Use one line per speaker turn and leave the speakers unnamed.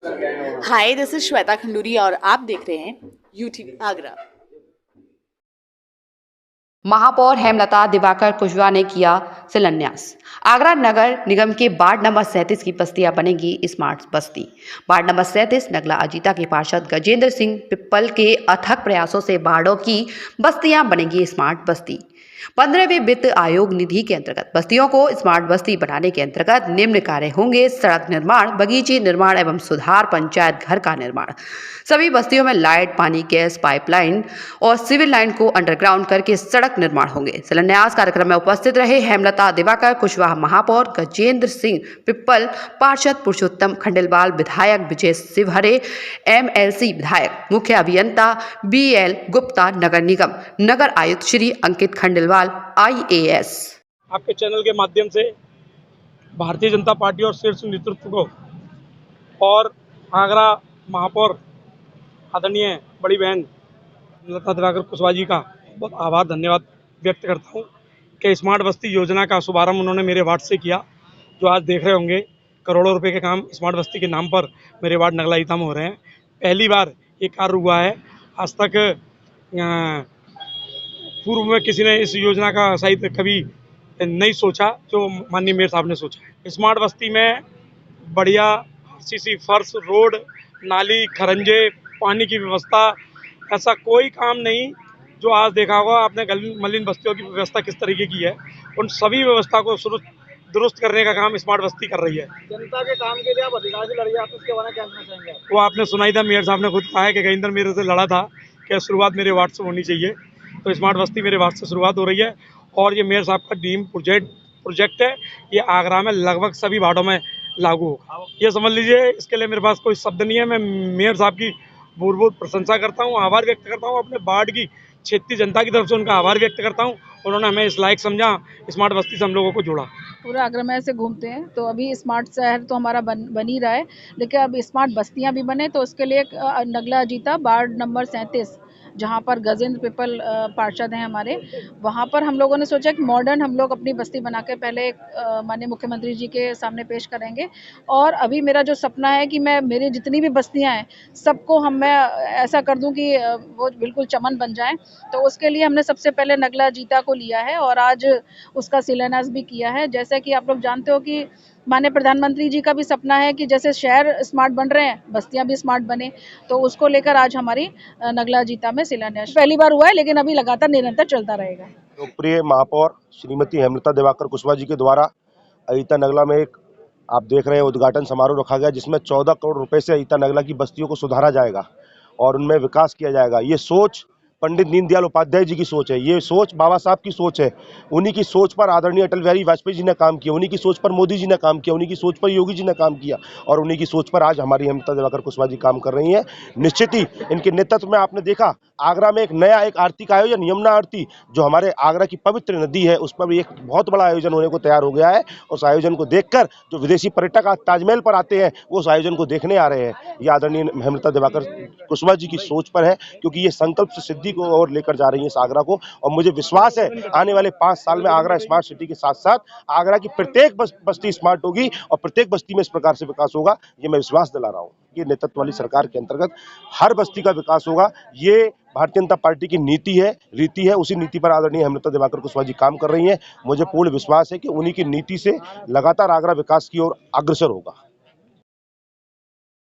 Hi, this is Shweta Khanduri और आप देख रहे हैं यूटीवी आगरा।
महापौर हेमलता दिवाकर कुशवाहा ने किया शिलान्यास। आगरा नगर निगम के वार्ड नंबर 37 की बस्तियां बनेगी स्मार्ट बस्ती। वार्ड नंबर 37 नगला अजीता के पार्षद गजेंद्र सिंह पिप्पल के अथक प्रयासों से वार्डों की बस्तियां बनेगी स्मार्ट बस्ती। 15वें वित्त आयोग निधि के अंतर्गत बस्तियों को स्मार्ट बस्ती बनाने के अंतर्गत निम्न कार्य होंगे: सड़क निर्माण, बगीचे निर्माण एवं सुधार, पंचायत घर का निर्माण। सभी बस्तियों में लाइट, पानी, गैस पाइपलाइन और सिविल लाइन को अंडरग्राउंड करके सड़क निर्माण होंगे। शिलान्यास कार्यक्रम में उपस्थित रहे हेमलता दिवाकर कुशवाहा, महापौर गजेंद्र सिंह पिप्पल, पार्षद पुरुषोत्तम खंडेलवाल, विधायक विजय शिवहरे, MLC विधायक, मुख्य अभियंता BL गुप्ता, नगर निगम नगर आयुक्त श्री अंकित खंडेलवाल IAS।
आपके चैनल के माध्यम से भारतीय जनता पार्टी और शीर्ष नेतृत्व को और आगरा महापौर आदरणीय बड़ी बहन लता दिवाकर कुशवाहा जी का बहुत आभार धन्यवाद व्यक्त करता हूं कि स्मार्ट बस्ती योजना का शुभारंभ उन्होंने मेरे वार्ड से किया। जो आज देख रहे होंगे करोड़ों रुपए के काम स्मार्ट बस्ती के नाम पर मेरे वार्ड नगला अजीता में हो रहे हैं। पहली बार ये कार्य हुआ है। आज तक पूर्व में किसी ने इस योजना का शायद कभी नहीं सोचा जो माननीय मेयर साहब ने सोचा है। स्मार्ट बस्ती में बढ़िया सीसी फर्श, रोड, नाली, खरंजे, पानी की व्यवस्था, ऐसा कोई काम नहीं जो आज देखा होगा आपने मलिन बस्तियों की व्यवस्था किस तरीके की है। उन सभी व्यवस्था को दुरुस्त करने का काम स्मार्ट बस्ती कर रही है।
जनता के काम के लिए आप अधिकार से लड़िए, आप इसके बारे में क्या कहना चाहेंगे?
वो आपने सुनाई था, मेयर साहब ने खुद कहा है कि गजेंद्र मेरे से लड़ा था कि शुरुआत मेरे वार्ड से होनी चाहिए। तो स्मार्ट बस्ती मेरे वार्ड से शुरुआत हो रही है और ये मेयर साहब का ड्रीम प्रोजेक्ट है। ये आगरा में लगभग सभी वार्डों में लागू होगा। ये समझ लीजिए, इसके लिए मेरे पास कोई शब्द नहीं है। मैं मेयर साहब की बहुत प्रशंसा करता हूँ, आभार व्यक्त करता हूँ। अपने वार्ड की क्षेत्रीय जनता की तरफ से उनका आभार व्यक्त करता हूँ। उन्होंने हमें इस लायक समझा, स्मार्ट बस्ती से हम लोगों को जोड़ा।
पूरा आगरा में ऐसे घूमते हैं तो अभी स्मार्ट शहर तो हमारा बन ही रहा है, लेकिन अब स्मार्ट बस्तियां भी बने तो उसके लिए नगला अजीता वार्ड नंबर 37 जहां पर गजेंद्र पिप्पल पार्षद हैं हमारे, वहां पर हम लोगों ने सोचा कि मॉडर्न हम लोग अपनी बस्ती बना के पहले माननीय मुख्यमंत्री जी के सामने पेश करेंगे। और अभी मेरा जो सपना है कि मैं मेरी जितनी भी बस्तियां हैं सबको मैं ऐसा कर दूं कि वो बिल्कुल चमन बन जाएं। तो उसके लिए हमने सबसे पहले नगला अजीता को लिया है और आज उसका शिलान्यास भी किया है। जैसे कि आप लोग जानते हो कि माननीय प्रधानमंत्री जी का भी सपना है कि जैसे शहर स्मार्ट बन रहे हैं, बस्तियां भी स्मार्ट बने, तो उसको लेकर आज हमारी नगला अजीता में शिलान्यास पहली बार हुआ है, लेकिन अभी लगातार निरंतर चलता रहेगा।
लोकप्रिय महापौर श्रीमती हेमलता दिवाकर कुशवाहा जी के द्वारा अजीता नगला में एक आप देख रहे हैं उद्घाटन समारोह रखा गया, जिसमें 14 करोड़ रुपए से अजीता नगला की बस्तियों को सुधारा जाएगा और उनमें विकास किया जाएगा। ये सोच पंडित दीनदयाल उपाध्याय जी की सोच है, ये सोच बाबा साहब की सोच है। उन्हीं की सोच पर आदरणीय अटल बिहारी वाजपेयी जी ने काम किया, उन्हीं की सोच पर मोदी जी ने काम किया, उन्हीं की सोच पर योगी जी ने काम किया और उन्हीं की सोच पर आज हमारी हेमलता दिवाकर कुशवाहा जी काम कर रही हैं। निश्चित ही इनके नेतृत्व में आपने देखा आगरा में एक नया आरती का आयोजन, यमुना आरती, जो हमारे आगरा की पवित्र नदी है, उस पर भी एक बहुत बड़ा आयोजन होने को तैयार हो गया है। उस आयोजन को देखकर जो विदेशी पर्यटक आज ताजमहल पर आते हैं वो उस आयोजन को देखने आ रहे हैं। ये आदरणीय हेमलता दिवाकर कुशवाहा जी की सोच पर है, क्योंकि ये संकल्प से सिद्धि को और लेकर जा रही है इस आगरा को। और मुझे विश्वास है आने वाले 5 साल में आगरा स्मार्ट सिटी के साथ साथ आगरा की प्रत्येक बस्ती स्मार्ट होगी और प्रत्येक बस्ती में इस प्रकार से विकास होगा, ये मैं विश्वास दिला रहा हूँ। ये नेतृत्व वाली सरकार के अंतर्गत हर बस्ती का विकास होगा। ये भारतीय जनता पार्टी की नीति है, रीति है। उसी नीति पर आदरणीय हेमलता दिवाकर कुशवाहा जी काम कर रही हैं। मुझे पूर्ण विश्वास है कि उन्हीं की नीति से लगातार आगरा विकास की ओर अग्रसर होगा।